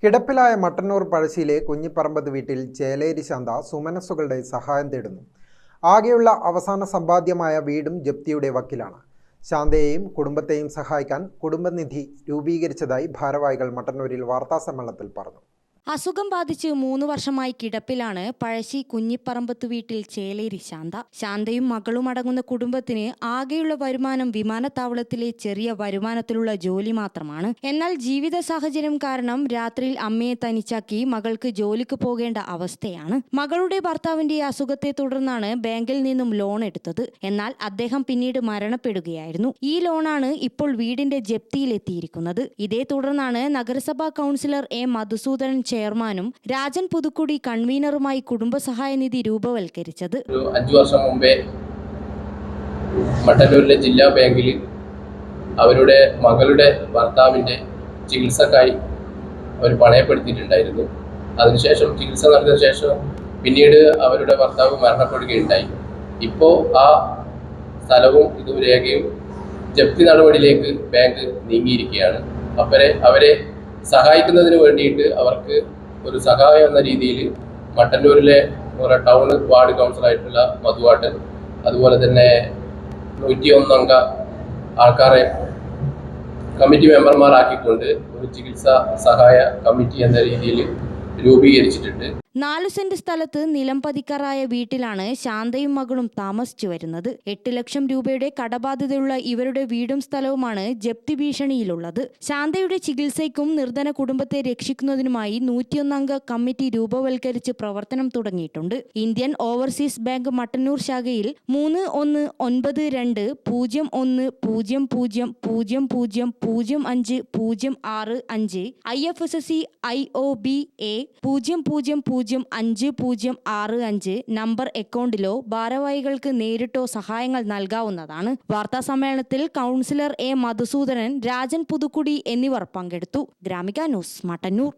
കിടപ്പിലായ മട്ടന്നൂർ പഴശ്ശിയിലെ കുഞ്ഞിപ്പറമ്പത്ത് വീട്ടിൽ ചേലേരി ശാന്ത സുമനസ്സുകളുടെ സഹായം തേടുന്നു. ആകെയുള്ള അവസാന സമ്പാദ്യമായ വീടും ജപ്തിയുടെ വക്കിലാണ്. ശാന്തയെയും കുടുംബത്തെയും സഹായിക്കാൻ കുടുംബനിധി രൂപീകരിച്ചതായി ഭാരവാഹികൾ മട്ടന്നൂരിൽ വാർത്താസമ്മേളനത്തിൽ പറഞ്ഞു. അസുഖം ബാധിച്ച് 3 വർഷമായി കിടപ്പിലാണ് പഴശ്ശി കുഞ്ഞിപ്പറമ്പത്ത് വീട്ടിൽ ചേലേരി ശാന്ത. ശാന്തയും മകളും അടങ്ങുന്ന കുടുംബത്തിന് ആകെയുള്ള വരുമാനം വിമാനത്താവളത്തിലെ ചെറിയ വരുമാനത്തിലുള്ള ജോലി മാത്രമാണ്. എന്നാൽ ജീവിത സാഹചര്യം കാരണം രാത്രിയിൽ അമ്മയെ തനിച്ചാക്കി മകൾക്ക് ജോലിക്ക് പോകേണ്ട അവസ്ഥയാണ്. മകളുടെ ഭർത്താവിന്റെ അസുഖത്തെ തുടർന്നാണ് ബാങ്കിൽ നിന്നും ലോൺ എടുത്തത്. എന്നാൽ അദ്ദേഹം പിന്നീട് മരണപ്പെടുകയായിരുന്നു. ഈ ലോണാണ് ഇപ്പോൾ വീടിന്റെ ജപ്തിയിലെത്തിയിരിക്കുന്നത്. ഇതേ തുടർന്നാണ് നഗരസഭാ കൗൺസിലർ എ മധുസൂദനൻ ചെയർമാനും രാജൻ പുതുക്കുടി കൺവീനറുമായി കുടുംബസഹായ നിധി രൂപവൽക്കരിച്ചത്. 5 വർഷം മുമ്പേ മട്ടന്നൂരിലെ ജില്ലാ ബാങ്കിൽ അവരുടെ മകളുടെ ഭർത്താവിൻ്റെ ചികിത്സക്കായി അവർ പണയപ്പെടുത്തിയിട്ടുണ്ടായിരുന്നു. അതിനുശേഷം ചികിത്സ നടത്തിയ ശേഷം പിന്നീട് അവരുടെ ഭർത്താവ് മരണപ്പെടുകയുണ്ടായി. ഇപ്പോൾ ആ സ്ഥലവും ഇതും രേഖയും ജപ്തി നടപടിയിലേക്ക് ബാങ്ക് നീങ്ങിയിരിക്കുകയാണ്. അവരെ സഹായിക്കുന്നതിന് വേണ്ടിയിട്ട് അവർക്ക് ഒരു സഹായം എന്ന രീതിയിൽ മട്ടന്നൂരിലെ ടൗൺ വാർഡ് കൗൺസിലറായിട്ടുള്ള മധുവാട്ടൻ, അതുപോലെ തന്നെ 101 അംഗ ആൾക്കാരെ കമ്മിറ്റി മെമ്പർമാരാക്കിക്കൊണ്ട് ഒരു ചികിത്സാ സഹായ കമ്മിറ്റി എന്ന രീതിയിൽ രൂപീകരിച്ചിട്ടുണ്ട്. 4 സെന്റ് സ്ഥലത്ത് നിലം പതിക്കാറായ വീട്ടിലാണ് ശാന്തയും മകളും താമസിച്ചു വരുന്നത്. 8 ലക്ഷം രൂപയുടെ കടബാധ്യതയുള്ള ഇവരുടെ വീടും സ്ഥലവുമാണ് ജപ്തി ഭീഷണിയിലുള്ളത്. ശാന്തയുടെ ചികിത്സയ്ക്കും നിർധന കുടുംബത്തെ രക്ഷിക്കുന്നതിനുമായി 101 അംഗ കമ്മിറ്റി രൂപവൽക്കരിച്ച് പ്രവർത്തനം തുടങ്ങിയിട്ടുണ്ട്. ഇന്ത്യൻ ഓവർസീസ് ബാങ്ക് മട്ടന്നൂർ ശാഖയിൽ 311100000505 IFSC IOB A 005065 നമ്പർ അക്കൗണ്ടിലോ ഭാരവാഹികൾക്ക് നേരിട്ടോ സഹായങ്ങൾ നൽകാവുന്നതാണ്. വാർത്താസമ്മേളനത്തിൽ കൗൺസിലർ എ മധുസൂദനൻ, രാജൻ പുതുക്കുടി എന്നിവർ പങ്കെടുത്തു. ഗ്രാമിക ന്യൂസ്, മട്ടന്നൂർ.